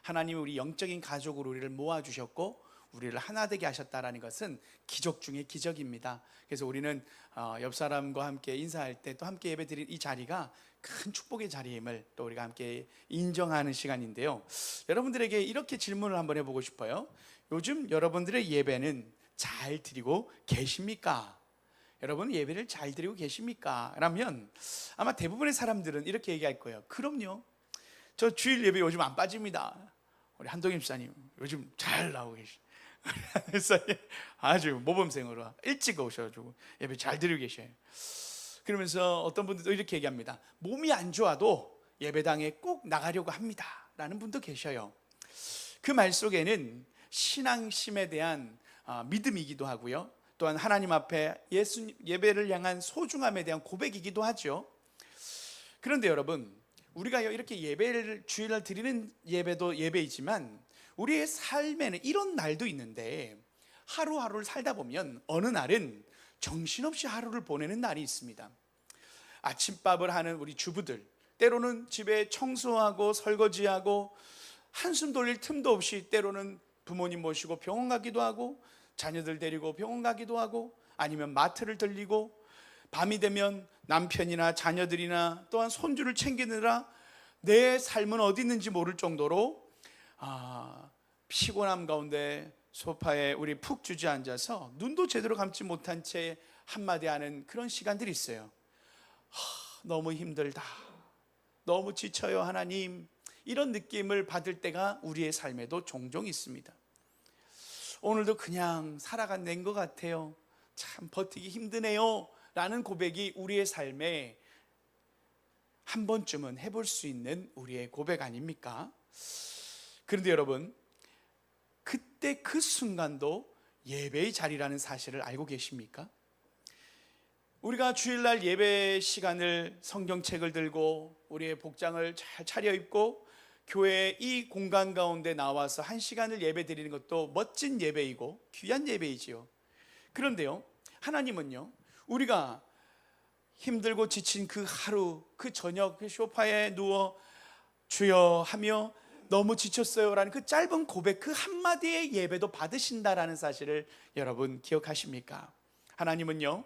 하나님이 우리 영적인 가족으로 우리를 모아주셨고 우리를 하나 되게 하셨다라는 것은 기적 중에 기적입니다. 그래서 우리는 옆 사람과 함께 인사할 때 또 함께 예배드린 이 자리가 큰 축복의 자리임을 또 우리가 함께 인정하는 시간인데요. 여러분들에게 이렇게 질문을 한번 해보고 싶어요. 요즘 여러분들의 예배는 잘 드리고 계십니까? 여러분 예배를 잘 드리고 계십니까? 라면 아마 대부분의 사람들은 이렇게 얘기할 거예요. 그럼요. 저 주일 예배 요즘 안 빠집니다. 우리 한동임 목사님 요즘 잘 나오고 계시. 아주 모범생으로 일찍 오셔가지고 예배 잘 드리고 계셔요. 그러면서 어떤 분들도 이렇게 얘기합니다. 몸이 안 좋아도 예배당에 꼭 나가려고 합니다 라는 분도 계셔요. 그 말 속에는 신앙심에 대한 믿음이기도 하고요, 또한 하나님 앞에 예배를 향한 소중함에 대한 고백이기도 하죠. 그런데 여러분, 우리가 이렇게 예배를 주일날 드리는 예배도 예배이지만 우리의 삶에는 이런 날도 있는데 하루하루를 살다 보면 어느 날은 정신없이 하루를 보내는 날이 있습니다. 아침밥을 하는 우리 주부들, 때로는 집에 청소하고 설거지하고 한숨 돌릴 틈도 없이 때로는 부모님 모시고 병원 가기도 하고 자녀들 데리고 병원 가기도 하고 아니면 마트를 들리고 밤이 되면 남편이나 자녀들이나 또한 손주를 챙기느라 내 삶은 어디 있는지 모를 정도로 피곤함 가운데 소파에 우리 푹 주저앉아서 눈도 제대로 감지 못한 채 한마디 하는 그런 시간들이 있어요. 너무 힘들다, 너무 지쳐요 하나님, 이런 느낌을 받을 때가 우리의 삶에도 종종 있습니다. 오늘도 그냥 살아간 것 같아요, 참 버티기 힘드네요 라는 고백이 우리의 삶에 한 번쯤은 해볼 수 있는 우리의 고백 아닙니까? 그런데 여러분, 그때 그 순간도 예배의 자리라는 사실을 알고 계십니까? 우리가 주일날 예배 시간을 성경책을 들고 우리의 복장을 잘 차려입고 교회 이 공간 가운데 나와서 한 시간을 예배 드리는 것도 멋진 예배이고 귀한 예배이지요. 그런데요, 하나님은요, 우리가 힘들고 지친 그 하루, 그 저녁 그 소파에 누워 주여 하며 너무 지쳤어요 라는 그 짧은 고백, 그 한마디의 예배도 받으신다라는 사실을 여러분 기억하십니까? 하나님은요,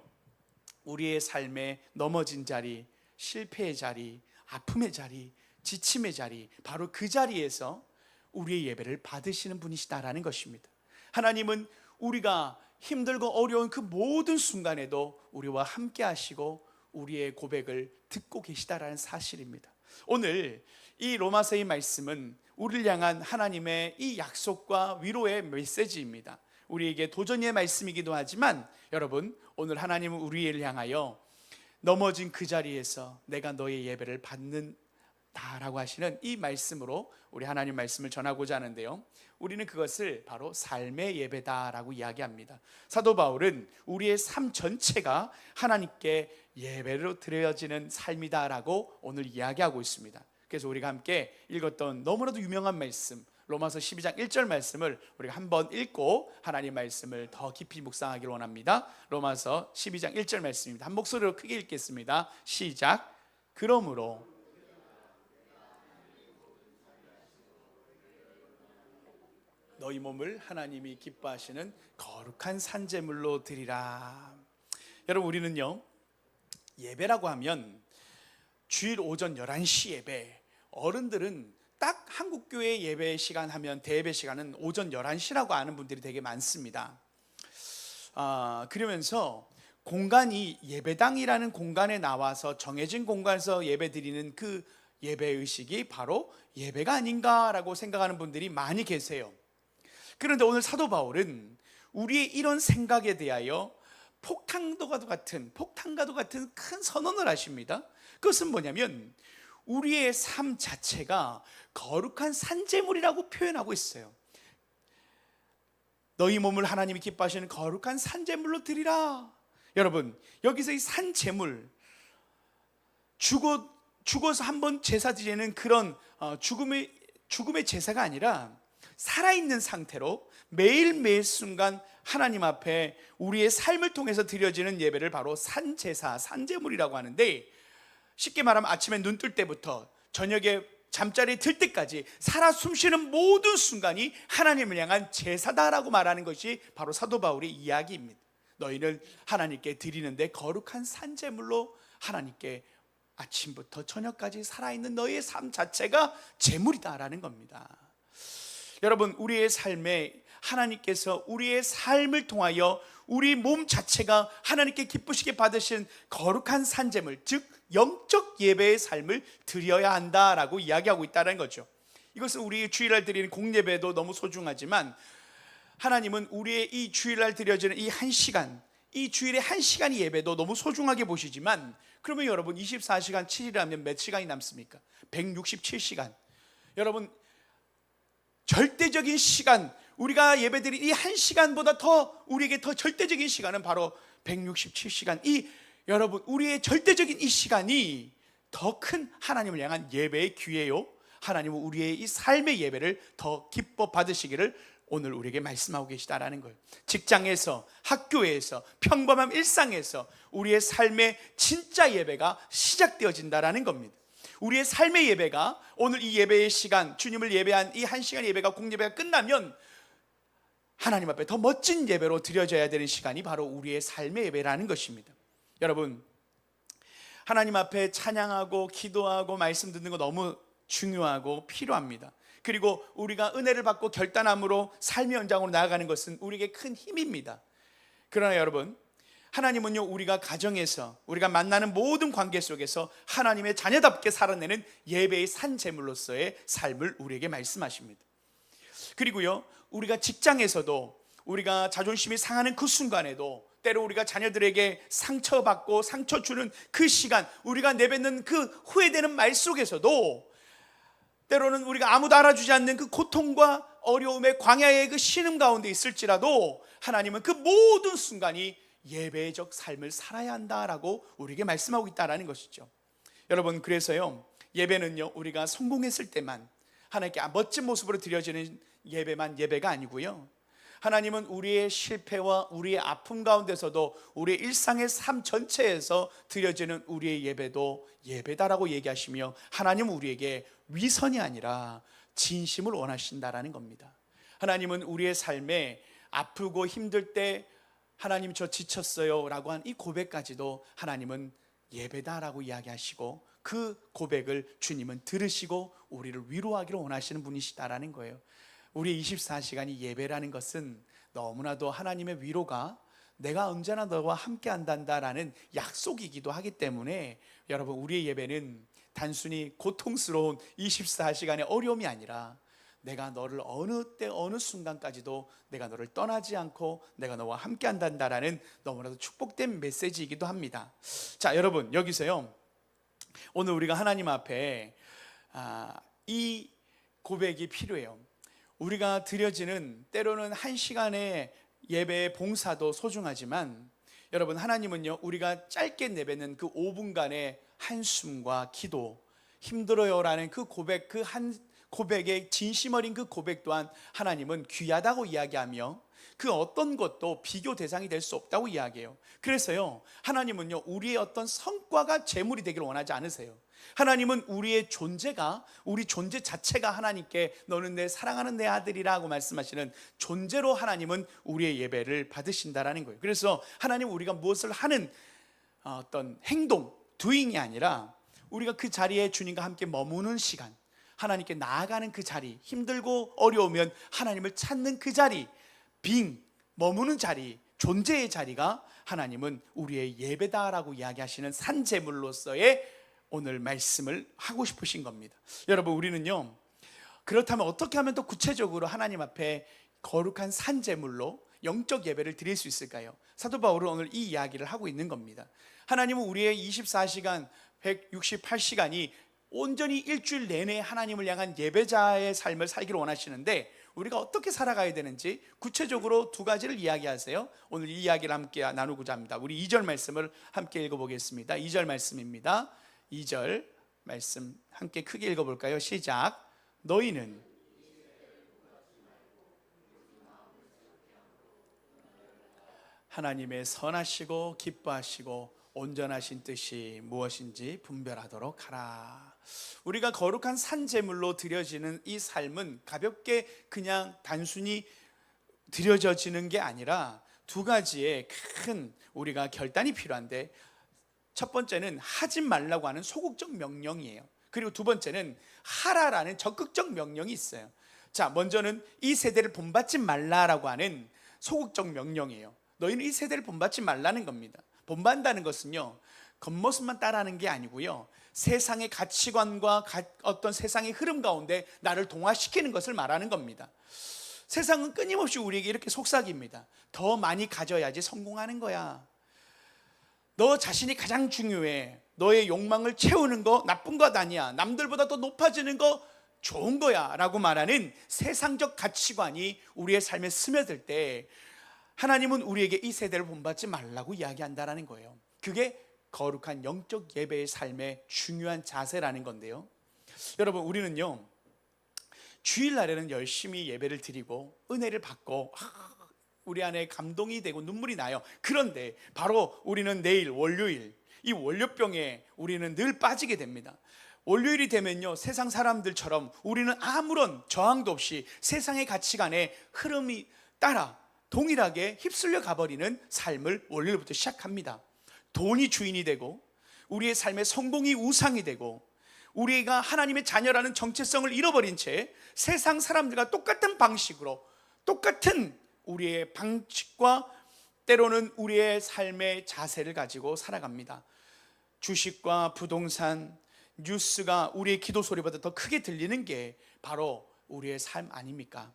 우리의 삶에 넘어진 자리, 실패의 자리, 아픔의 자리, 지침의 자리, 바로 그 자리에서 우리의 예배를 받으시는 분이시다라는 것입니다. 하나님은 우리가 힘들고 어려운 그 모든 순간에도 우리와 함께 하시고 우리의 고백을 듣고 계시다라는 사실입니다. 오늘 이 로마서의 말씀은 우리를 향한 하나님의 이 약속과 위로의 메시지입니다. 우리에게 도전의 말씀이기도 하지만 여러분, 오늘 하나님은 우리를 향하여 넘어진 그 자리에서 내가 너의 예배를 받는다라고 하시는 이 말씀으로 우리 하나님 말씀을 전하고자 하는데요, 우리는 그것을 바로 삶의 예배다라고 이야기합니다. 사도 바울은 우리의 삶 전체가 하나님께 예배로 드려지는 삶이다라고 오늘 이야기하고 있습니다. 그래서 우리가 함께 읽었던 너무나도 유명한 말씀, 로마서 12장 1절 말씀을 우리가 한번 읽고 하나님 말씀을 더 깊이 묵상하기를 원합니다. 로마서 12장 1절 말씀입니다. 한 목소리로 크게 읽겠습니다. 시작. 그러므로 너희 몸을 하나님이 기뻐하시는 거룩한 산제물로 드리라. 여러분, 우리는요, 예배라고 하면 주일 오전 11시 예배, 어른들은 딱 한국교회 예배 시간 하면 대예배 시간은 오전 11시라고 아는 분들이 되게 많습니다. 그러면서 공간이 예배당이라는 공간에 나와서 정해진 공간에서 예배 드리는 그 예배의식이 바로 예배가 아닌가라고 생각하는 분들이 많이 계세요. 그런데 오늘 사도 바울은 우리의 이런 생각에 대하여 폭탄과도 같은 큰 선언을 하십니다. 그것은 뭐냐면 우리의 삶 자체가 거룩한 산제물이라고 표현하고 있어요. 너희 몸을 하나님이 기뻐하시는 거룩한 산제물로 드리라. 여러분, 여기서 이 산제물, 죽어서 한번 제사 드리는 그런 죽음의 제사가 아니라 살아있는 상태로 매일매일 순간 하나님 앞에 우리의 삶을 통해서 드려지는 예배를 바로 산제사, 산제물이라고 하는데, 쉽게 말하면 아침에 눈 뜰 때부터 저녁에 잠자리에 들 때까지 살아 숨쉬는 모든 순간이 하나님을 향한 제사다라고 말하는 것이 바로 사도 바울의 이야기입니다. 너희는 하나님께 드리는데 거룩한 산제물로 하나님께 아침부터 저녁까지 살아있는 너희의 삶 자체가 제물이다라는 겁니다. 여러분, 우리의 삶에 하나님께서 우리의 삶을 통하여 우리 몸 자체가 하나님께 기쁘시게 받으신 거룩한 산제물, 즉 영적 예배의 삶을 드려야 한다라고 이야기하고 있다는 거죠. 이것은 우리 주일날 드리는 공예배도 너무 소중하지만 하나님은 우리의 이 주일날 드려지는 이 한 시간, 이 주일의 한 시간의 예배도 너무 소중하게 보시지만, 그러면 여러분 24시간 7일하면 몇 시간이 남습니까? 167시간. 여러분, 절대적인 시간, 우리가 예배드린 이 한 시간보다 더 우리에게 더 절대적인 시간은 바로 167시간. 여러분, 우리의 절대적인 이 시간이 더 큰 하나님을 향한 예배의 기회요, 하나님은 우리의 이 삶의 예배를 더 기뻐 받으시기를 오늘 우리에게 말씀하고 계시다라는 거예요. 직장에서, 학교에서, 평범한 일상에서 우리의 삶의 진짜 예배가 시작되어진다라는 겁니다. 우리의 삶의 예배가, 오늘 이 예배의 시간, 주님을 예배한 이 한 시간 예배가, 공예배가 끝나면 하나님 앞에 더 멋진 예배로 드려져야 되는 시간이 바로 우리의 삶의 예배라는 것입니다. 여러분, 하나님 앞에 찬양하고 기도하고 말씀 듣는 거 너무 중요하고 필요합니다. 그리고 우리가 은혜를 받고 결단함으로 삶의 연장으로 나아가는 것은 우리에게 큰 힘입니다. 그러나 여러분, 하나님은요, 우리가 가정에서, 우리가 만나는 모든 관계 속에서 하나님의 자녀답게 살아내는 예배의 산제물로서의 삶을 우리에게 말씀하십니다. 그리고요, 우리가 직장에서도 우리가 자존심이 상하는 그 순간에도, 때로 우리가 자녀들에게 상처받고 상처 주는 그 시간, 우리가 내뱉는 그 후회되는 말 속에서도, 때로는 우리가 아무도 알아주지 않는 그 고통과 어려움의 광야의 그 신음 가운데 있을지라도 하나님은 그 모든 순간이 예배적 삶을 살아야 한다라고 우리에게 말씀하고 있다는 것이죠. 여러분, 그래서요, 예배는요, 우리가 성공했을 때만 하나님께 멋진 모습으로 드려지는 예배만 예배가 아니고요, 하나님은 우리의 실패와 우리의 아픔 가운데서도 우리의 일상의 삶 전체에서 드려지는 우리의 예배도 예배다라고 얘기하시며, 하나님은 우리에게 위선이 아니라 진심을 원하신다라는 겁니다. 하나님은 우리의 삶에 아프고 힘들 때 하나님 저 지쳤어요 라고 한 이 고백까지도 하나님은 예배다라고 이야기하시고, 그 고백을 주님은 들으시고 우리를 위로하기를 원하시는 분이시다라는 거예요. 우리 24시간이 예배라는 것은 너무나도 하나님의 위로가, 내가 언제나 너와 함께 한다라는 약속이기도 하기 때문에, 여러분, 우리의 예배는 단순히 고통스러운 24시간의 어려움이 아니라 내가 너를 어느 때 어느 순간까지도 내가 너를 떠나지 않고 내가 너와 함께 한다라는 너무나도 축복된 메시지이기도 합니다. 자, 여러분, 여기서요, 오늘 우리가 하나님 앞에 이 고백이 필요해요. 우리가 드려지는 때로는 한 시간의 예배의 봉사도 소중하지만, 여러분, 하나님은요, 우리가 짧게 내뱉는 그 5분간의 한숨과 기도, 힘들어요라는 그 고백, 그 한 고백의 진심 어린 그 고백 또한 하나님은 귀하다고 이야기하며, 그 어떤 것도 비교 대상이 될 수 없다고 이야기해요. 그래서요, 하나님은요, 우리의 어떤 성과가 재물이 되기를 원하지 않으세요. 하나님은 우리의 존재가, 우리 존재 자체가 하나님께 너는 내 사랑하는 내 아들이라고 말씀하시는 존재로 하나님은 우리의 예배를 받으신다라는 거예요. 그래서 하나님은 우리가 무엇을 하는 어떤 행동, doing이 아니라 우리가 그 자리에 주님과 함께 머무는 시간, 하나님께 나아가는 그 자리, 힘들고 어려우면 하나님을 찾는 그 자리, 머무는 자리, 존재의 자리가 하나님은 우리의 예배다라고 이야기하시는 산제물로서의 오늘 말씀을 하고 싶으신 겁니다. 여러분, 우리는요, 그렇다면 어떻게 하면 더 구체적으로 하나님 앞에 거룩한 산제물로 영적 예배를 드릴 수 있을까요? 사도 바울은 오늘 이 이야기를 하고 있는 겁니다. 하나님은 우리의 24시간, 168시간이 온전히 일주일 내내 하나님을 향한 예배자의 삶을 살기를 원하시는데, 우리가 어떻게 살아가야 되는지 구체적으로 두 가지를 이야기하세요. 오늘 이 이야기를 함께 나누고자 합니다. 우리 2절 말씀을 함께 읽어보겠습니다. 2절 말씀입니다. 2절 말씀 함께 크게 읽어볼까요? 시작. 너희는 하나님의 선하시고 기뻐하시고 온전하신 뜻이 무엇인지 분별하도록 하라. 우리가 거룩한 산제물로 드려지는 이 삶은 가볍게 그냥 단순히 드려져지는 게 아니라 두 가지의 큰 우리가 결단이 필요한데, 첫 번째는 하지 말라고 하는 소극적 명령이에요. 그리고 두 번째는 하라라는 적극적 명령이 있어요. 자, 먼저는 이 세대를 본받지 말라라고 하는 소극적 명령이에요. 너희는 이 세대를 본받지 말라는 겁니다. 본받는다는 것은요, 겉모습만 따라하는 게 아니고요, 세상의 가치관과 어떤 세상의 흐름 가운데 나를 동화시키는 것을 말하는 겁니다. 세상은 끊임없이 우리에게 이렇게 속삭입니다. 더 많이 가져야지 성공하는 거야. 너 자신이 가장 중요해. 너의 욕망을 채우는 거 나쁜 것 아니야. 남들보다 더 높아지는 거 좋은 거야 라고 말하는 세상적 가치관이 우리의 삶에 스며들 때, 하나님은 우리에게 이 세대를 본받지 말라고 이야기한다는 거예요. 그게 거룩한 영적 예배의 삶의 중요한 자세라는 건데요, 여러분, 우리는요 주일날에는 열심히 예배를 드리고 은혜를 받고 우리 안에 감동이 되고 눈물이 나요. 그런데 바로 우리는 내일 월요일, 이 월요병에 우리는 늘 빠지게 됩니다. 월요일이 되면요, 세상 사람들처럼 우리는 아무런 저항도 없이 세상의 가치관에 흐름이 따라 동일하게 휩쓸려 가버리는 삶을 월요일부터 시작합니다. 돈이 주인이 되고 우리의 삶의 성공이 우상이 되고 우리가 하나님의 자녀라는 정체성을 잃어버린 채 세상 사람들과 똑같은 방식으로, 똑같은 우리의 방식과 때로는 우리의 삶의 자세를 가지고 살아갑니다. 주식과 부동산, 뉴스가 우리의 기도 소리보다 더 크게 들리는 게 바로 우리의 삶 아닙니까?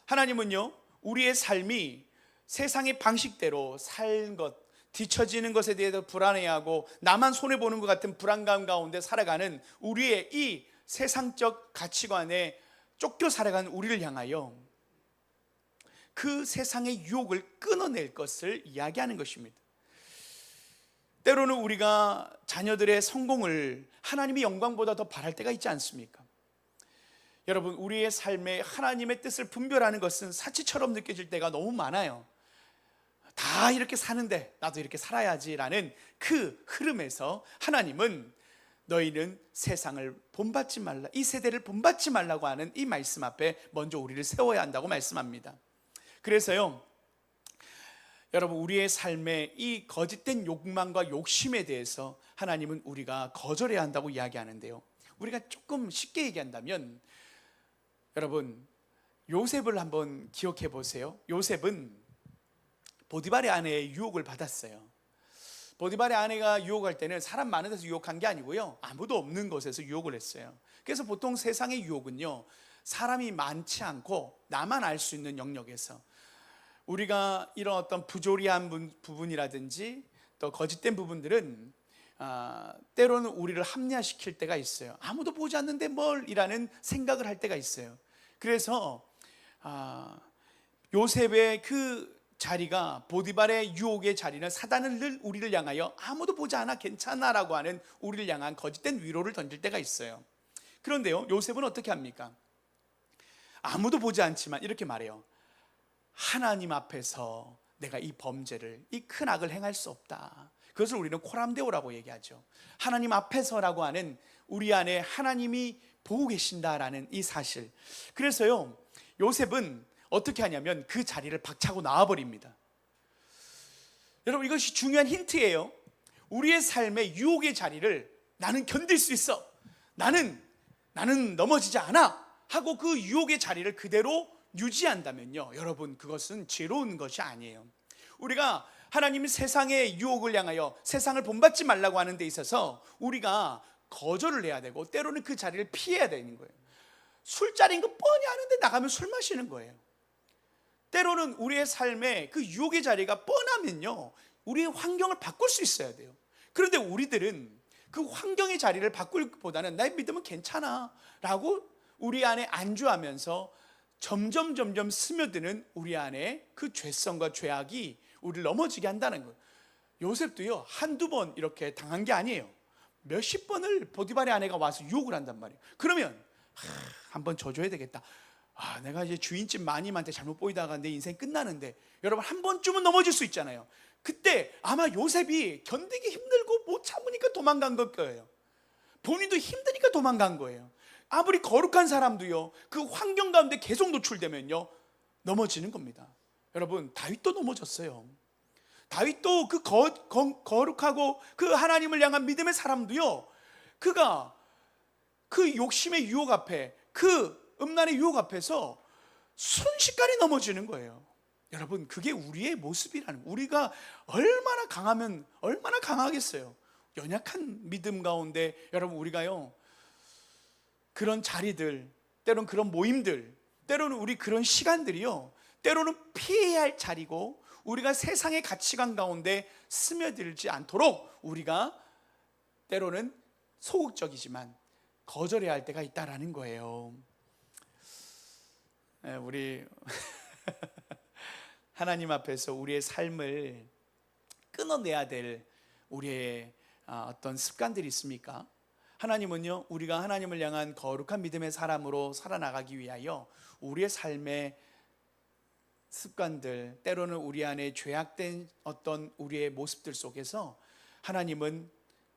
하나님은요, 우리의 삶이 세상의 방식대로 살 것, 뒤처지는 것에 대해서 불안해하고 나만 손해보는 것 같은 불안감 가운데 살아가는 우리의 이 세상적 가치관에 쫓겨 살아가는 우리를 향하여 그 세상의 유혹을 끊어낼 것을 이야기하는 것입니다. 때로는 우리가 자녀들의 성공을 하나님의 영광보다 더 바랄 때가 있지 않습니까? 여러분, 우리의 삶에 하나님의 뜻을 분별하는 것은 사치처럼 느껴질 때가 너무 많아요. 다 이렇게 사는데 나도 이렇게 살아야지라는 그 흐름에서 하나님은 너희는 세상을 본받지 말라, 이 세대를 본받지 말라고 하는 이 말씀 앞에 먼저 우리를 세워야 한다고 말씀합니다. 그래서요, 여러분, 우리의 삶의 이 거짓된 욕망과 욕심에 대해서 하나님은 우리가 거절해야 한다고 이야기하는데요, 우리가 조금 쉽게 얘기한다면, 여러분, 요셉을 한번 기억해 보세요. 요셉은 보디발의 아내의 유혹을 받았어요. 보디발의 아내가 유혹할 때는 사람 많은 데서 유혹한 게 아니고요, 아무도 없는 곳에서 유혹을 했어요. 그래서 보통 세상의 유혹은요, 사람이 많지 않고 나만 알 수 있는 영역에서, 우리가 이런 어떤 부조리한 부분이라든지 또 거짓된 부분들은 때로는 우리를 합리화시킬 때가 있어요. 아무도 보지 않는데 뭘 이라는 생각을 할 때가 있어요. 그래서 요셉의 그 자리가, 보디발의 유혹의 자리는 사단은 늘 우리를 향하여 아무도 보지 않아 괜찮아라고 하는 우리를 향한 거짓된 위로를 던질 때가 있어요. 그런데요, 요셉은 어떻게 합니까? 아무도 보지 않지만 이렇게 말해요. 하나님 앞에서 내가 이 범죄를, 이 큰 악을 행할 수 없다. 그것을 우리는 코람데오라고 얘기하죠. 하나님 앞에서라고 하는 우리 안에 하나님이 보고 계신다라는 이 사실. 그래서요, 요셉은 어떻게 하냐면 그 자리를 박차고 나와버립니다. 여러분, 이것이 중요한 힌트예요. 우리의 삶의 유혹의 자리를 나는 견딜 수 있어, 나는 넘어지지 않아 하고 그 유혹의 자리를 그대로 유지한다면요, 여러분, 그것은 지혜로운 것이 아니에요. 우리가 하나님이 세상의 유혹을 향하여 세상을 본받지 말라고 하는 데 있어서 우리가 거절을 해야 되고 때로는 그 자리를 피해야 되는 거예요. 술자리인 거 뻔히 아는데 나가면 술 마시는 거예요. 때로는 우리의 삶에 그 유혹의 자리가 뻔하면요, 우리의 환경을 바꿀 수 있어야 돼요. 그런데 우리들은 그 환경의 자리를 바꿀 것보다는 나의 믿음은 괜찮아 라고 우리 안에 안주하면서 점점 스며드는 우리 안에 그 죄성과 죄악이 우리를 넘어지게 한다는 거예요. 요셉도요, 한두 번 이렇게 당한 게 아니에요. 몇십 번을 보디발의 아내가 와서 유혹을 한단 말이에요. 그러면 한번 져줘야 되겠다. 내가 이제 주인집 마님한테 잘못 보이다가 내 인생 끝나는데, 여러분, 한 번쯤은 넘어질 수 있잖아요. 그때 아마 요셉이 견디기 힘들고 못 참으니까 도망간 걸 거예요. 본인도 힘드니까 도망간 거예요. 아무리 거룩한 사람도요, 그 환경 가운데 계속 노출되면요, 넘어지는 겁니다. 여러분, 다윗도 넘어졌어요. 다윗도 그 거룩하고 그 하나님을 향한 믿음의 사람도요, 그가 그 욕심의 유혹 앞에, 그 음란의 유혹 앞에서 순식간에 넘어지는 거예요. 여러분, 그게 우리의 모습이라는, 우리가 얼마나 강하면 얼마나 강하겠어요. 연약한 믿음 가운데 여러분, 우리가요, 그런 자리들, 때로는 그런 모임들, 때로는 우리 그런 시간들이요, 때로는 피해야 할 자리고, 우리가 세상의 가치관 가운데 스며들지 않도록 우리가 때로는 소극적이지만 거절해야 할 때가 있다라는 거예요. 우리 하나님 앞에서 우리의 삶을 끊어내야 될 우리의 어떤 습관들이 있습니까? 하나님은요, 우리가 하나님을 향한 거룩한 믿음의 사람으로 살아나가기 위하여 우리의 삶의 습관들, 때로는 우리 안에 죄악된 어떤 우리의 모습들 속에서 하나님은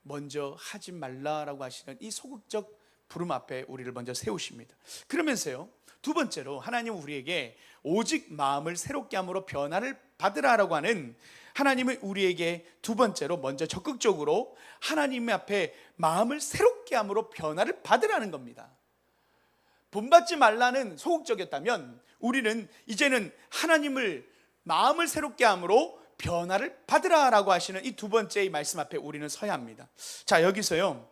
먼저 하지 말라라고 하시는 이 소극적 부름 앞에 우리를 먼저 세우십니다. 그러면서요, 두 번째로 하나님은 우리에게 오직 마음을 새롭게 함으로 변화를 받으라라고 하는, 하나님은 우리에게 두 번째로 먼저 적극적으로 하나님 앞에 마음을 새롭게 함으로 변화를 받으라는 겁니다. 본받지 말라는 소극적이었다면 우리는 이제는 하나님을 마음을 새롭게 함으로 변화를 받으라라고 하시는 이 두 번째의 말씀 앞에 우리는 서야 합니다. 자, 여기서요,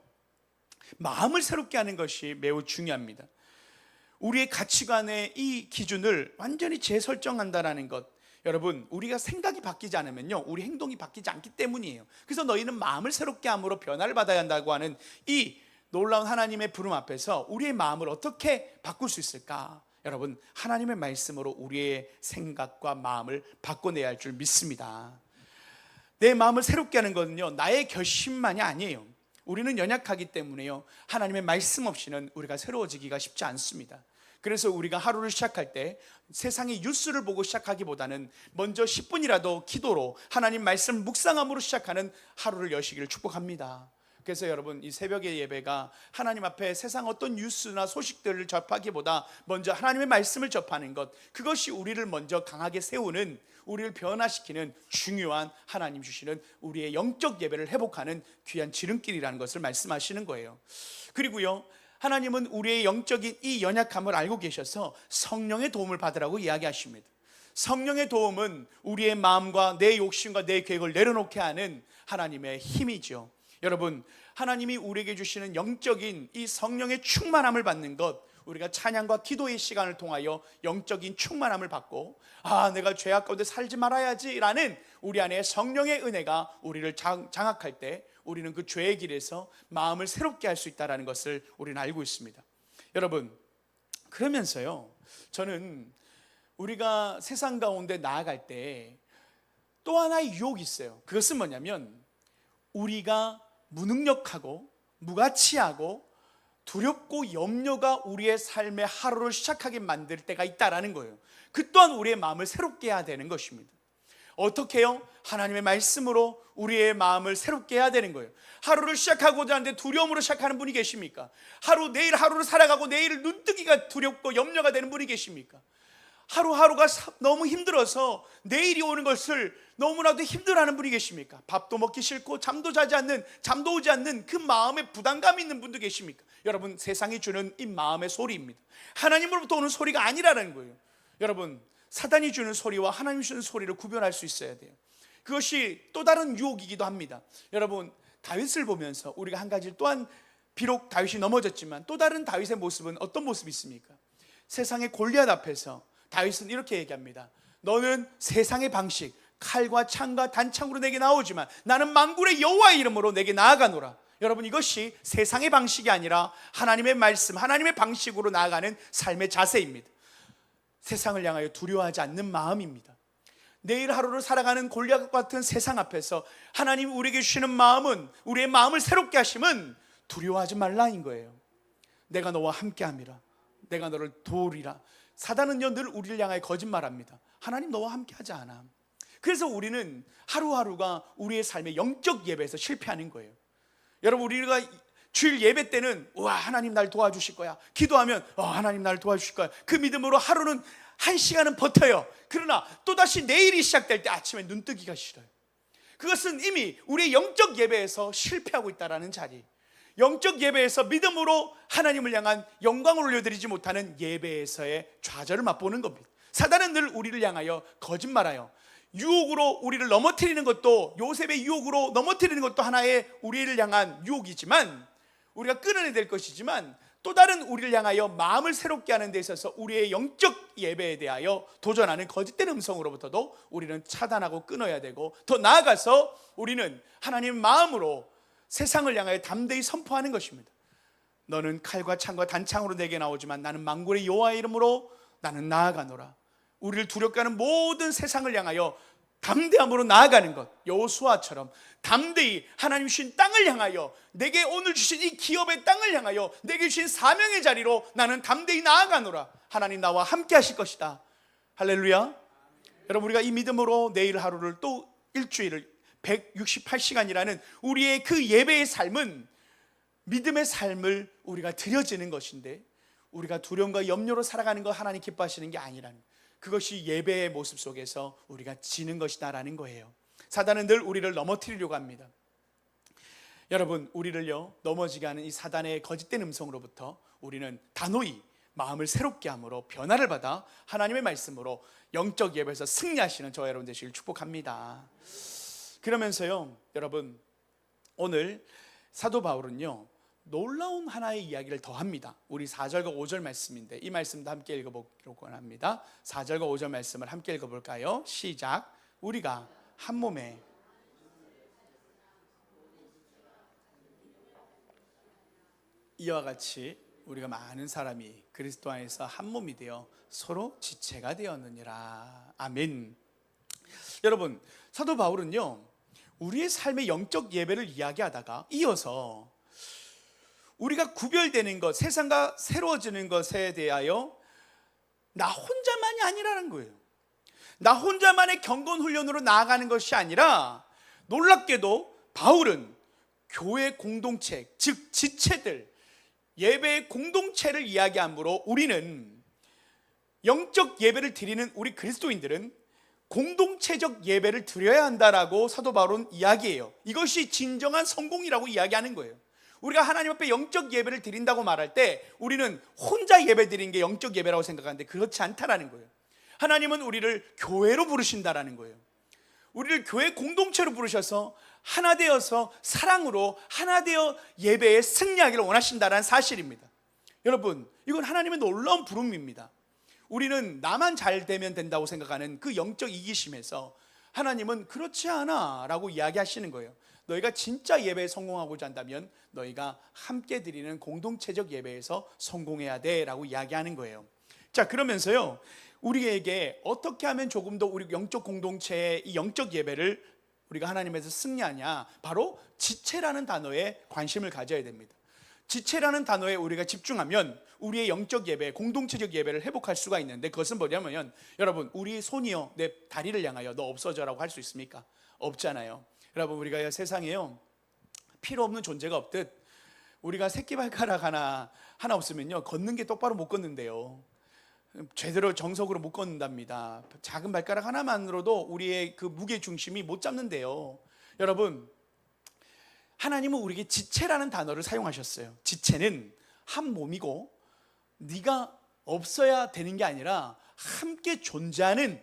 마음을 새롭게 하는 것이 매우 중요합니다. 우리의 가치관의 이 기준을 완전히 재설정한다는 것, 여러분, 우리가 생각이 바뀌지 않으면요, 우리 행동이 바뀌지 않기 때문이에요. 그래서 너희는 마음을 새롭게 함으로 변화를 받아야 한다고 하는 이 놀라운 하나님의 부름 앞에서 우리의 마음을 어떻게 바꿀 수 있을까? 여러분, 하나님의 말씀으로 우리의 생각과 마음을 바꿔내야 할 줄 믿습니다. 내 마음을 새롭게 하는 것은요, 나의 결심만이 아니에요. 우리는 연약하기 때문에요, 하나님의 말씀 없이는 우리가 새로워지기가 쉽지 않습니다. 그래서 우리가 하루를 시작할 때 세상의 뉴스를 보고 시작하기보다는 먼저 10분이라도 기도로 하나님 말씀 묵상함으로 시작하는 하루를 여시기를 축복합니다. 그래서 여러분, 이 새벽의 예배가 하나님 앞에 세상 어떤 뉴스나 소식들을 접하기보다 먼저 하나님의 말씀을 접하는 것, 그것이 우리를 먼저 강하게 세우는, 우리를 변화시키는 중요한 하나님 주시는 우리의 영적 예배를 회복하는 귀한 지름길이라는 것을 말씀하시는 거예요. 그리고요, 하나님은 우리의 영적인 이 연약함을 알고 계셔서 성령의 도움을 받으라고 이야기하십니다. 성령의 도움은 우리의 마음과 내 욕심과 내 계획을 내려놓게 하는 하나님의 힘이죠. 여러분, 하나님이 우리에게 주시는 영적인 이 성령의 충만함을 받는 것, 우리가 찬양과 기도의 시간을 통하여 영적인 충만함을 받고, 내가 죄악 가운데 살지 말아야지 라는 우리 안에 성령의 은혜가 우리를 장악할 때 우리는 그 죄의 길에서 마음을 새롭게 할 수 있다는 것을 우리는 알고 있습니다. 여러분, 그러면서요, 저는 우리가 세상 가운데 나아갈 때 또 하나의 유혹이 있어요. 그것은 뭐냐면, 우리가 무능력하고 무가치하고 두렵고 염려가 우리의 삶의 하루를 시작하게 만들 때가 있다라는 거예요. 그 또한 우리의 마음을 새롭게 해야 되는 것입니다. 어떻게 해요? 하나님의 말씀으로 우리의 마음을 새롭게 해야 되는 거예요. 하루를 시작하고자 하는데 두려움으로 시작하는 분이 계십니까? 내일 하루를 살아가고 내일 눈뜨기가 두렵고 염려가 되는 분이 계십니까? 하루하루가 너무 힘들어서 내일이 오는 것을 너무나도 힘들어하는 분이 계십니까? 밥도 먹기 싫고 잠도 오지 않는 그 마음에 부담감이 있는 분도 계십니까? 여러분, 세상이 주는 이 마음의 소리입니다. 하나님으로부터 오는 소리가 아니라는 거예요. 여러분, 사단이 주는 소리와 하나님이 주는 소리를 구별할 수 있어야 돼요. 그것이 또 다른 유혹이기도 합니다. 여러분, 다윗을 보면서 우리가 한 가지 또한, 비록 다윗이 넘어졌지만 또 다른 다윗의 모습은 어떤 모습이 있습니까? 세상의 골리앗 앞에서 다윗은 이렇게 얘기합니다. 너는 세상의 방식, 칼과 창과 단창으로 내게 나오지만 나는 만군의 여호와의 이름으로 내게 나아가노라. 여러분, 이것이 세상의 방식이 아니라 하나님의 말씀, 하나님의 방식으로 나아가는 삶의 자세입니다. 세상을 향하여 두려워하지 않는 마음입니다. 내일 하루를 살아가는 골리앗 같은 세상 앞에서 하나님이 우리에게 주시는 마음은, 우리의 마음을 새롭게 하심은 두려워하지 말라인 거예요. 내가 너와 함께함이라, 내가 너를 도우리라. 사단은요, 늘 우리를 향하여 거짓말합니다. 하나님 너와 함께하지 않아. 그래서 우리는 하루하루가 우리의 삶의 영적 예배에서 실패하는 거예요. 여러분, 우리가 주일 예배 때는 와, 하나님 날 도와주실 거야. 기도하면 하나님 날 도와주실 거야. 그 믿음으로 하루는 1시간은 버텨요. 그러나 또다시 내일이 시작될 때 아침에 눈 뜨기가 싫어요. 그것은 이미 우리의 영적 예배에서 실패하고 있다는 자리, 영적 예배에서 믿음으로 하나님을 향한 영광을 올려드리지 못하는 예배에서의 좌절을 맛보는 겁니다. 사단은 늘 우리를 향하여 거짓말하여 유혹으로 우리를 넘어뜨리는 것도, 요셉의 유혹으로 넘어뜨리는 것도 하나의 우리를 향한 유혹이지만, 우리가 끊어내야 될 것이지만, 또 다른 우리를 향하여 마음을 새롭게 하는 데 있어서 우리의 영적 예배에 대하여 도전하는 거짓된 음성으로부터도 우리는 차단하고 끊어야 되고, 더 나아가서 우리는 하나님의 마음으로 세상을 향하여 담대히 선포하는 것입니다. 너는 칼과 창과 단창으로 내게 나오지만 나는 만군의 여호와의 이름으로 나는 나아가노라. 우리를 두렵게 하는 모든 세상을 향하여 담대함으로 나아가는 것, 여호수아처럼 담대히 하나님 주신 땅을 향하여, 내게 오늘 주신 이 기업의 땅을 향하여 내게 주신 사명의 자리로 나는 담대히 나아가노라. 하나님 나와 함께 하실 것이다. 할렐루야. 여러분, 우리가 이 믿음으로 내일 하루를, 또 일주일을 168시간이라는 우리의 그 예배의 삶은 믿음의 삶을 우리가 드려지는 것인데, 우리가 두려움과 염려로 살아가는 거 하나님 기뻐하시는 게 아니라는, 그것이 예배의 모습 속에서 우리가 지는 것이다라는 거예요. 사단은 늘 우리를 넘어뜨리려고 합니다. 여러분, 우리를요 넘어지게 하는 이 사단의 거짓된 음성으로부터 우리는 단호히 마음을 새롭게 함으로 변화를 받아 하나님의 말씀으로 영적 예배에서 승리하시는 저와 여러분 되시길 축복합니다. 그러면서요, 여러분, 오늘 사도 바울은요 놀라운 하나의 이야기를 더합니다. 우리 4절과 5절 말씀인데 이 말씀도 함께 읽어보기로 합니다. 4절과 5절 말씀을 함께 읽어볼까요? 시작. 우리가 한 몸에 이와 같이 우리가 많은 사람이 그리스도 안에서 한 몸이 되어 서로 지체가 되었느니라. 아멘. 여러분, 사도 바울은요 우리의 삶의 영적 예배를 이야기하다가 이어서 우리가 구별되는 것, 세상과 새로워지는 것에 대하여 나 혼자만이 아니라는 거예요. 나 혼자만의 경건훈련으로 나아가는 것이 아니라, 놀랍게도 바울은 교회 공동체, 즉 지체들, 예배의 공동체를 이야기하므로 우리는, 영적 예배를 드리는 우리 그리스도인들은 공동체적 예배를 드려야 한다라고 사도 바울은 이야기해요. 이것이 진정한 성공이라고 이야기하는 거예요. 우리가 하나님 앞에 영적 예배를 드린다고 말할 때 우리는 혼자 예배 드리는 게 영적 예배라고 생각하는데 그렇지 않다라는 거예요. 하나님은 우리를 교회로 부르신다라는 거예요. 우리를 교회 공동체로 부르셔서 하나 되어서 사랑으로 하나 되어 예배에 승리하기를 원하신다라는 사실입니다. 여러분, 이건 하나님의 놀라운 부름입니다. 우리는 나만 잘 되면 된다고 생각하는 그 영적 이기심에서 하나님은 그렇지 않아 라고 이야기하시는 거예요. 너희가 진짜 예배에 성공하고자 한다면 너희가 함께 드리는 공동체적 예배에서 성공해야 돼 라고 이야기하는 거예요. 자, 그러면서요 우리에게 어떻게 하면 조금 더 우리 영적 공동체의 이 영적 예배를 우리가 하나님에서 승리하냐, 바로 지체라는 단어에 관심을 가져야 됩니다. 지체라는 단어에 우리가 집중하면 우리의 영적 예배, 공동체적 예배를 회복할 수가 있는데, 그것은 뭐냐면, 여러분, 우리 손이요 내 다리를 향하여 너 없어져라고 할 수 있습니까? 없잖아요. 여러분, 우리가 세상에요 필요 없는 존재가 없듯 우리가 새끼발가락 하나 없으면요 걷는 게 똑바로 못 걷는데요, 제대로 정석으로 못 걷는답니다. 작은 발가락 하나만으로도 우리의 그 무게 중심이 못 잡는데요. 여러분, 하나님은 우리에게 지체라는 단어를 사용하셨어요. 지체는 한 몸이고 네가 없어야 되는 게 아니라 함께 존재하는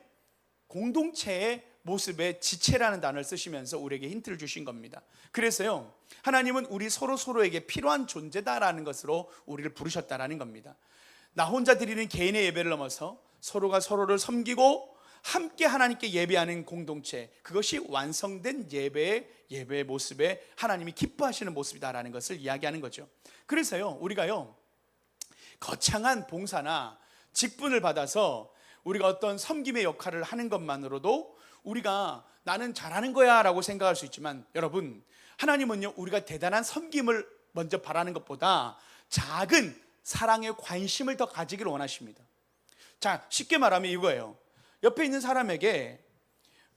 공동체의 모습에 지체라는 단어를 쓰시면서 우리에게 힌트를 주신 겁니다. 그래서요 하나님은 우리 서로에게 필요한 존재다라는 것으로 우리를 부르셨다라는 겁니다. 나 혼자 드리는 개인의 예배를 넘어서 서로가 서로를 섬기고 함께 하나님께 예배하는 공동체, 그것이 완성된 예배의 모습에 하나님이 기뻐하시는 모습이다라는 것을 이야기하는 거죠. 그래서요 우리가요 거창한 봉사나 직분을 받아서 우리가 어떤 섬김의 역할을 하는 것만으로도 우리가 나는 잘하는 거야 라고 생각할 수 있지만, 여러분, 하나님은요 우리가 대단한 섬김을 먼저 바라는 것보다 작은 사랑의 관심을 더 가지기를 원하십니다. 자, 쉽게 말하면 이거예요. 옆에 있는 사람에게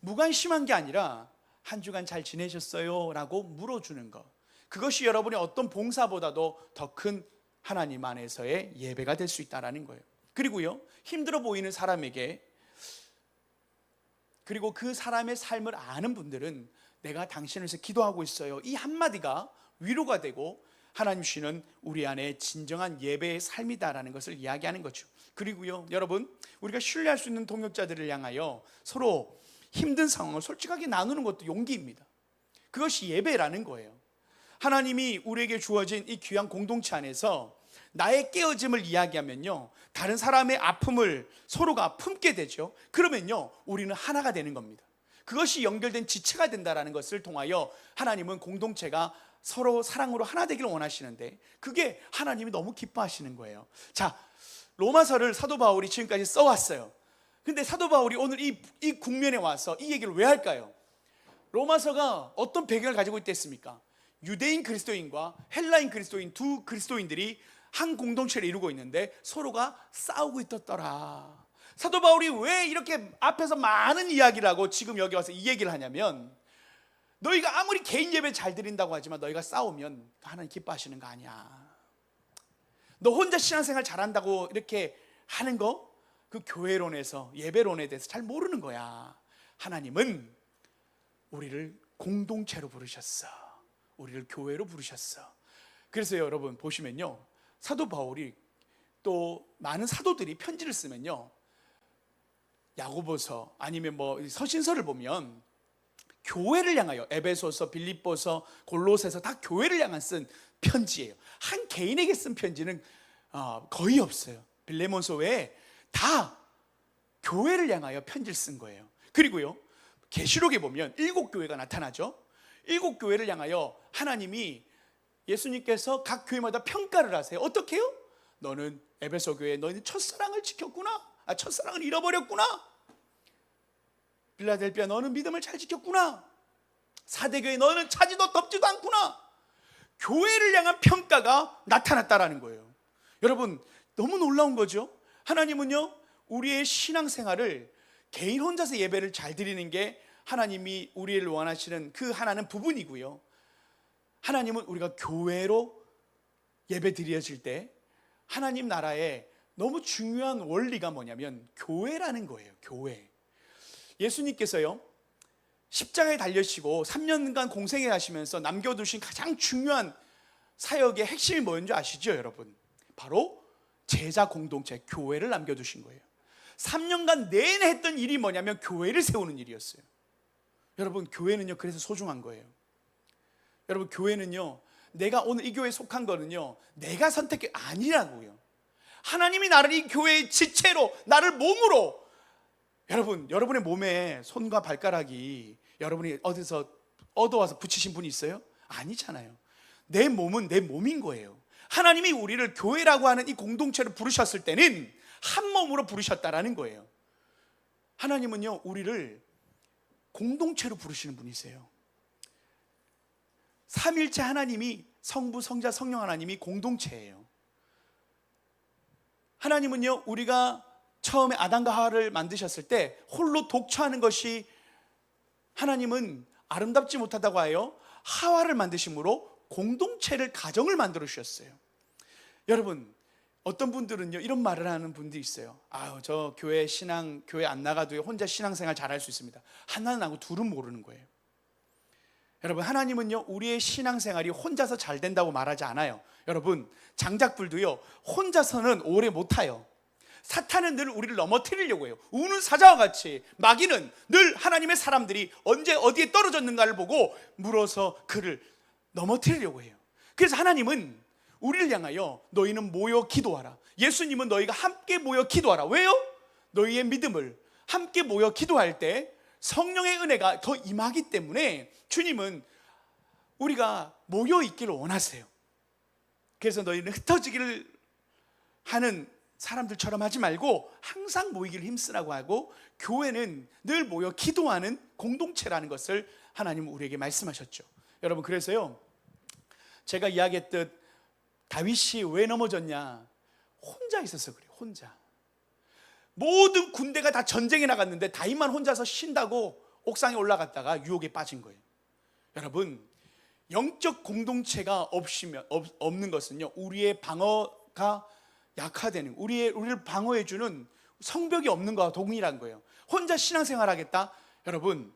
무관심한 게 아니라 한 주간 잘 지내셨어요? 라고 물어주는 것, 그것이 여러분의 어떤 봉사보다도 더 큰 하나님 안에서의 예배가 될 수 있다는 거예요. 그리고요, 힘들어 보이는 사람에게, 그리고 그 사람의 삶을 아는 분들은 내가 당신을 위해서 기도하고 있어요, 이 한마디가 위로가 되고 하나님 주시는 우리 안에 진정한 예배의 삶이다라는 것을 이야기하는 거죠. 그리고요, 여러분, 우리가 신뢰할 수 있는 동역자들을 향하여 서로 힘든 상황을 솔직하게 나누는 것도 용기입니다. 그것이 예배라는 거예요. 하나님이 우리에게 주어진 이 귀한 공동체 안에서 나의 깨어짐을 이야기하면요, 다른 사람의 아픔을 서로가 품게 되죠. 그러면요, 우리는 하나가 되는 겁니다. 그것이 연결된 지체가 된다는 것을 통하여 하나님은 공동체가 서로 사랑으로 하나 되기를 원하시는데, 그게 하나님이 너무 기뻐하시는 거예요. 자, 로마서를 사도 바울이 지금까지 써왔어요. 근데 사도 바울이 오늘 이 국면에 와서 이 얘기를 왜 할까요? 로마서가 어떤 배경을 가지고 있겠습니까? 유대인 그리스도인과 헬라인 그리스도인, 두 그리스도인들이 한 공동체를 이루고 있는데 서로가 싸우고 있었더라. 사도 바울이 왜 이렇게 앞에서 많은 이야기를 하고 지금 여기 와서 이 얘기를 하냐면, 너희가 아무리 개인 예배 잘 드린다고 하지만 너희가 싸우면 하나님 기뻐하시는 거 아니야. 너 혼자 신앙생활 잘한다고 이렇게 하는 거, 그 교회론에서, 예배론에 대해서 잘 모르는 거야. 하나님은 우리를 공동체로 부르셨어. 우리를 교회로 부르셨어. 그래서 여러분 보시면요, 사도 바울이, 또 많은 사도들이 편지를 쓰면요, 야고보서 아니면 서신서를 보면 교회를 향하여, 에베소서, 빌립보서, 골로새서 다 교회를 향한 쓴 편지예요. 한 개인에게 쓴 편지는 거의 없어요. 빌레몬서 외에 다 교회를 향하여 편지를 쓴 거예요. 그리고요, 계시록에 보면 7교회가 나타나죠. 7교회를 향하여 하나님이, 예수님께서 각 교회마다 평가를 하세요. 어떻게 해요? 너는 에베소 교회, 너희는 첫사랑을 지켰구나. 첫사랑을 잃어버렸구나. 빌라델비아, 너는 믿음을 잘 지켰구나. 사대교회, 너는 차지도 덥지도 않구나. 교회를 향한 평가가 나타났다라는 거예요. 여러분, 너무 놀라운 거죠. 하나님은요, 우리의 신앙생활을 개인 혼자서 예배를 잘 드리는 게 하나님이 우리를 원하시는 그 하나는 부분이고요, 하나님은 우리가 교회로 예배 드려질 때 하나님 나라에 너무 중요한 원리가 뭐냐면 교회라는 거예요. 교회. 예수님께서요, 십자가에 달려시고 3년간 공생애 하시면서 남겨두신 가장 중요한 사역의 핵심이 뭐였는지 아시죠, 여러분? 바로 제자 공동체, 교회를 남겨두신 거예요. 3년간 내내 했던 일이 뭐냐면 교회를 세우는 일이었어요. 여러분, 교회는요, 그래서 소중한 거예요. 여러분, 교회는요, 내가 오늘 이 교회에 속한 거는요, 내가 선택이 아니라고요. 하나님이 나를 이 교회의 지체로, 나를 몸으로, 여러분의 몸에 손과 발가락이 여러분이 어디서 얻어와서 붙이신 분이 있어요? 아니잖아요. 내 몸은 내 몸인 거예요. 하나님이 우리를 교회라고 하는 이 공동체로 부르셨을 때는 한 몸으로 부르셨다라는 거예요. 하나님은요, 우리를 공동체로 부르시는 분이세요. 삼일체 하나님이, 성부, 성자, 성령 하나님이 공동체예요. 하나님은요, 우리가 처음에 아담과 하와를 만드셨을 때 홀로 독처하는 것이, 하나님은 아름답지 못하다고 하여 하와를 만드심으로 공동체를, 가정을 만들어 주셨어요. 여러분, 어떤 분들은요, 이런 말을 하는 분들이 있어요. 저 교회 안 나가도 혼자 신앙생활 잘할 수 있습니다. 하나는 하고 둘은 모르는 거예요. 여러분, 하나님은요, 우리의 신앙생활이 혼자서 잘 된다고 말하지 않아요. 여러분, 장작불도요, 혼자서는 오래 못 타요. 사탄은 늘 우리를 넘어뜨리려고 해요. 우는 사자와 같이 마귀는 늘 하나님의 사람들이 언제 어디에 떨어졌는가를 보고 물어서 그를 넘어뜨리려고 해요. 그래서 하나님은 우리를 향하여 너희는 모여 기도하라. 예수님은 너희가 함께 모여 기도하라. 왜요? 너희의 믿음을 함께 모여 기도할 때 성령의 은혜가 더 임하기 때문에 주님은 우리가 모여 있기를 원하세요. 그래서 너희는 흩어지기를 하는 사람들처럼 하지 말고 항상 모이기를 힘쓰라고 하고, 교회는 늘 모여 기도하는 공동체라는 것을 하나님은 우리에게 말씀하셨죠. 여러분, 그래서요, 제가 이야기했듯 다윗이 왜 넘어졌냐? 혼자 있어서 그래요. 혼자. 모든 군대가 다 전쟁에 나갔는데 다윗만 혼자서 쉰다고 옥상에 올라갔다가 유혹에 빠진 거예요. 여러분, 영적 공동체가 없는 것은요, 우리의 방어가 약화되는, 우리를 방어해주는 성벽이 없는 거와 동일한 거예요. 혼자 신앙생활 하겠다? 여러분,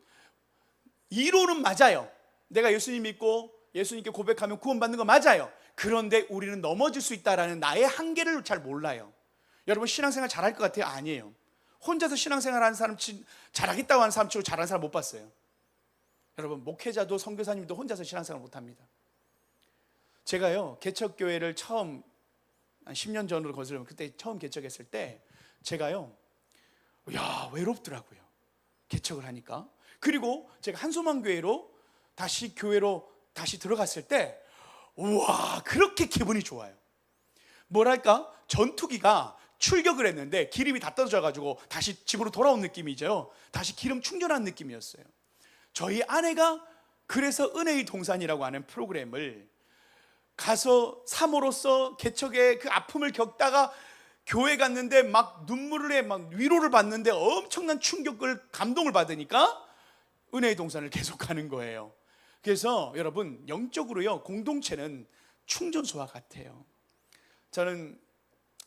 이론은 맞아요. 내가 예수님 믿고 예수님께 고백하면 구원받는 거 맞아요. 그런데 우리는 넘어질 수 있다라는 나의 한계를 잘 몰라요. 여러분, 신앙생활 잘할 것 같아요? 아니에요. 혼자서 신앙생활 하는 사람, 잘하겠다고 하는 사람 치고 잘하는 사람 못 봤어요. 여러분, 목회자도 선교사님도 혼자서 신앙생활 못합니다. 제가요, 개척교회를 처음 한 10년 전으로 거슬러 그때 처음 개척했을 때 제가요, 외롭더라고요. 개척을 하니까. 그리고 제가 한소망교회로 다시 교회로 다시 들어갔을 때 우와, 그렇게 기분이 좋아요. 뭐랄까, 전투기가 출격을 했는데 기름이 다 떨어져가지고 다시 집으로 돌아온 느낌이죠. 다시 기름 충전한 느낌이었어요. 저희 아내가 그래서 은혜의 동산이라고 하는 프로그램을 가서 사모로서 개척의 그 아픔을 겪다가 교회 갔는데 막 눈물을 해, 막 위로를 받는데 엄청난 충격을, 감동을 받으니까 은혜의 동산을 계속하는 거예요. 그래서 여러분, 영적으로요, 공동체는 충전소와 같아요. 저는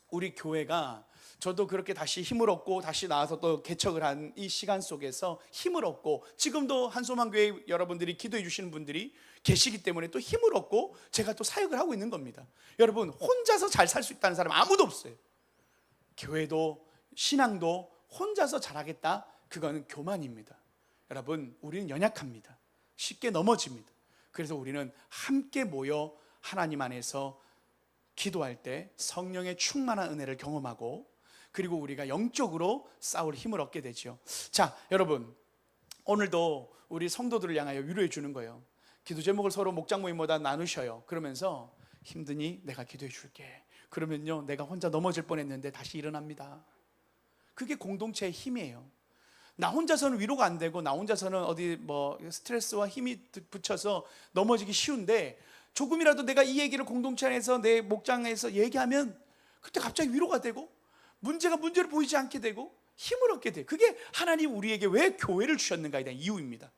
우리 교회가, 저도 그렇게 다시 힘을 얻고 다시 나와서 또 개척을 한 이 시간 속에서 힘을 얻고, 지금도 한소망교회 여러분들이 기도해 주시는 분들이 계시기 때문에 또 힘을 얻고 제가 또 사역을 하고 있는 겁니다. 여러분, 혼자서 잘 살 수 있다는 사람 아무도 없어요. 교회도 신앙도 혼자서 잘하겠다, 그거는 교만입니다. 여러분, 우리는 연약합니다. 쉽게 넘어집니다. 그래서 우리는 함께 모여 하나님 안에서 기도할 때 성령의 충만한 은혜를 경험하고, 그리고 우리가 영적으로 싸울 힘을 얻게 되죠. 자, 여러분, 오늘도 우리 성도들을 향하여 위로해 주는 거예요. 기도 제목을 서로 목장 모임마다 나누셔요. 그러면서 힘드니 내가 기도해 줄게. 그러면요, 내가 혼자 넘어질 뻔했는데 다시 일어납니다. 그게 공동체의 힘이에요. 나 혼자서는 위로가 안 되고, 나 혼자서는 어디 스트레스와 힘이 붙여서 넘어지기 쉬운데, 조금이라도 내가 이 얘기를 공동체 안에서 내 목장에서 얘기하면 그때 갑자기 위로가 되고, 문제가 문제로 보이지 않게 되고 힘을 얻게 돼요. 그게 하나님 우리에게 왜 교회를 주셨는가에 대한 이유입니다.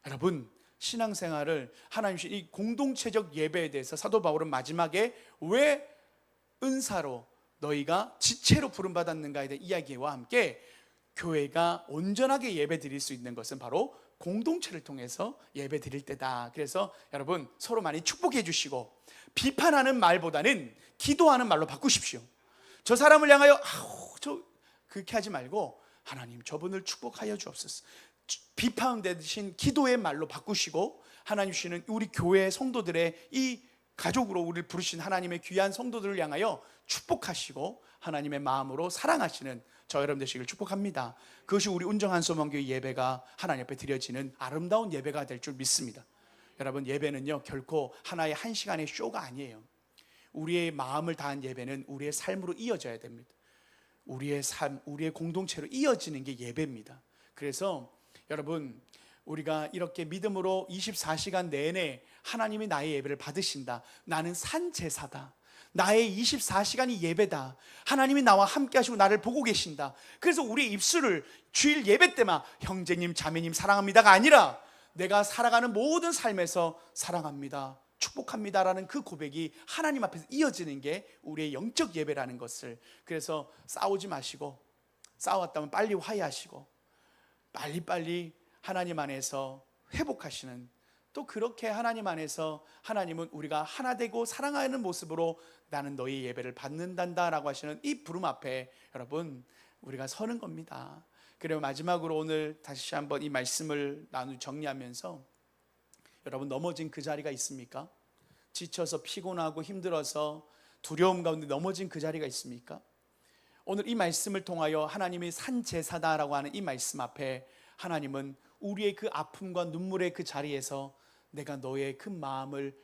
여러분, 신앙생활을 하나님 주신 이 공동체적 예배에 대해서 사도 바울은 마지막에 왜 은사로 너희가 지체로 부름받았는가에 대한 이야기와 함께, 교회가 온전하게 예배 드릴 수 있는 것은 바로 공동체를 통해서 예배 드릴 때다. 그래서 여러분, 서로 많이 축복해 주시고, 비판하는 말보다는 기도하는 말로 바꾸십시오. 저 사람을 향하여 그렇게 하지 말고, 하나님 저분을 축복하여 주옵소서, 비판 대신 기도의 말로 바꾸시고, 하나님 주시는 우리 교회 성도들의 이 가족으로 우리를 부르신 하나님의 귀한 성도들을 향하여 축복하시고 하나님의 마음으로 사랑하시는 저 여러분 되시길 축복합니다. 그것이 우리 운정 한소망교회 예배가 하나님 앞에 드려지는 아름다운 예배가 될 줄 믿습니다. 여러분, 예배는요, 결코 하나의 한 시간의 쇼가 아니에요. 우리의 마음을 다한 예배는 우리의 삶으로 이어져야 됩니다. 우리의 삶, 우리의 공동체로 이어지는 게 예배입니다. 그래서 여러분, 우리가 이렇게 믿음으로 24시간 내내 하나님이 나의 예배를 받으신다, 나는 산제사다, 나의 24시간이 예배다, 하나님이 나와 함께 하시고 나를 보고 계신다, 그래서 우리 입술을 주일 예배 때만 형제님 자매님 사랑합니다가 아니라 내가 살아가는 모든 삶에서 사랑합니다, 축복합니다라는 그 고백이 하나님 앞에서 이어지는 게 우리의 영적 예배라는 것을, 그래서 싸우지 마시고, 싸웠다면 빨리 화해하시고 빨리빨리 하나님 안에서 회복하시는, 또 그렇게 하나님 안에서 하나님은 우리가 하나 되고 사랑하는 모습으로 나는 너희 예배를 받는단다 라고 하시는 이 부름 앞에 여러분, 우리가 서는 겁니다. 그리고 마지막으로 오늘 다시 한번 이 말씀을 정리하면서, 여러분, 넘어진 그 자리가 있습니까? 지쳐서 피곤하고 힘들어서 두려움 가운데 넘어진 그 자리가 있습니까? 오늘 이 말씀을 통하여 하나님이 산제사다라고 하는 이 말씀 앞에 하나님은 우리의 그 아픔과 눈물의 그 자리에서 내가 너의 그 마음을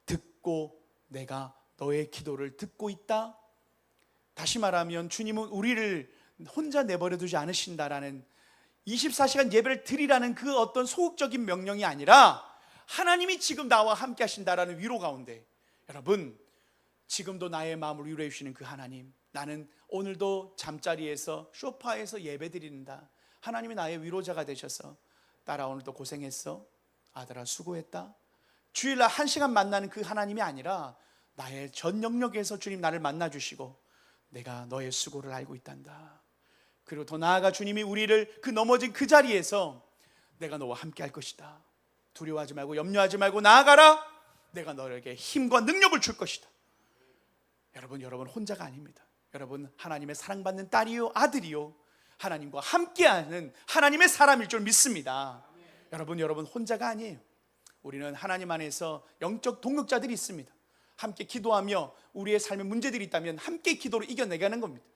듣고 내가 너의 기도를 듣고 있다. 다시 말하면 주님은 우리를 혼자 내버려 두지 않으신다라는, 24시간 예배를 드리라는 그 어떤 소극적인 명령이 아니라 하나님이 지금 나와 함께 하신다라는 위로 가운데, 여러분, 지금도 나의 마음을 위로해 주시는 그 하나님, 나는 오늘도 잠자리에서 소파에서 예배 드린다, 하나님이 나의 위로자가 되셔서 딸아 오늘도 고생했어, 아들아 수고했다, 주일날 1시간 만나는 그 하나님이 아니라 나의 전 영역에서 주님 나를 만나주시고 내가 너의 수고를 알고 있단다. 그리고 더 나아가 주님이 우리를 그 넘어진 그 자리에서 내가 너와 함께 할 것이다. 두려워하지 말고 염려하지 말고 나아가라. 내가 너에게 힘과 능력을 줄 것이다. 여러분 혼자가 아닙니다. 여러분 하나님의 사랑받는 딸이요 아들이요 하나님과 함께하는 하나님의 사람일 줄 믿습니다. 여러분 혼자가 아니에요. 우리는 하나님 안에서 영적 동역자들이 있습니다. 함께 기도하며 우리의 삶에 문제들이 있다면 함께 기도로 이겨내가는 겁니다.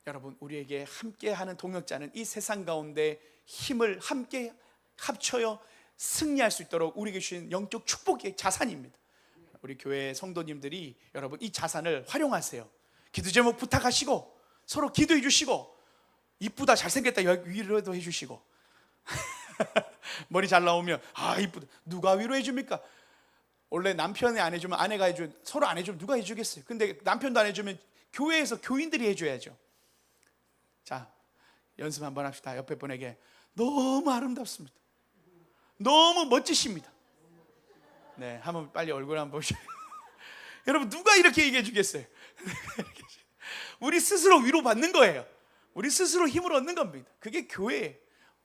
여러분 우리에게 함께하는 동역자는 이 세상 가운데 힘을 함께 합쳐요 승리할 수 있도록 우리에게 주신 영적 축복의 자산입니다. 우리 교회 성도님들이 여러분 이 자산을 활용하세요. 기도 제목 부탁하시고 서로 기도해 주시고 이쁘다 잘생겼다 위로도 해주시고 머리 잘 나오면 이쁘다 누가 위로해 줍니까? 원래 남편이 안 해주면 아내가 해주면 서로 안 해주면 누가 해주겠어요? 근데 남편도 안 해주면 교회에서 교인들이 해줘야죠. 자 연습 한번 합시다. 옆에 분에게 너무 아름답습니다. 너무 멋지십니다. 네, 한번 빨리 얼굴 한번 보시죠. 여러분 누가 이렇게 얘기해 주겠어요? 우리 스스로 위로받는 거예요. 우리 스스로 힘을 얻는 겁니다. 그게 교회예요.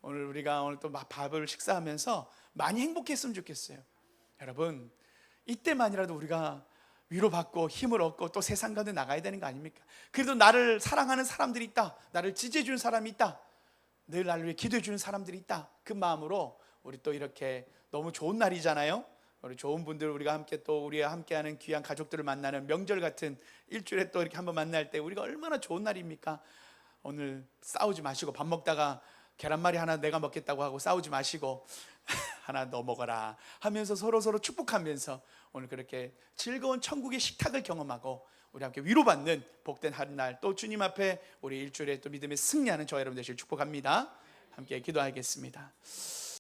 우리가 오늘 또 밥을 식사하면서 많이 행복했으면 좋겠어요. 여러분 이때만이라도 우리가 위로받고 힘을 얻고 또 세상 가운데 나가야 되는 거 아닙니까? 그래도 나를 사랑하는 사람들이 있다. 나를 지지해 주는 사람이 있다. 늘 나를 위해 기도해 주는 사람들이 있다. 그 마음으로 우리 또 이렇게 너무 좋은 날이잖아요. 우리 좋은 분들 우리가 함께 또 우리와 함께하는 귀한 가족들을 만나는 명절 같은 일주일에 또 이렇게 한번 만날 때 우리가 얼마나 좋은 날입니까? 오늘 싸우지 마시고 밥 먹다가 계란말이 하나 내가 먹겠다고 하고 싸우지 마시고 하나 너 먹어라 하면서 서로 축복하면서 오늘 그렇게 즐거운 천국의 식탁을 경험하고 우리 함께 위로받는 복된 한날 또 주님 앞에 우리 일주일에 또 믿음의 승리하는 저와 여러분 되시길 축복합니다. 함께 기도하겠습니다.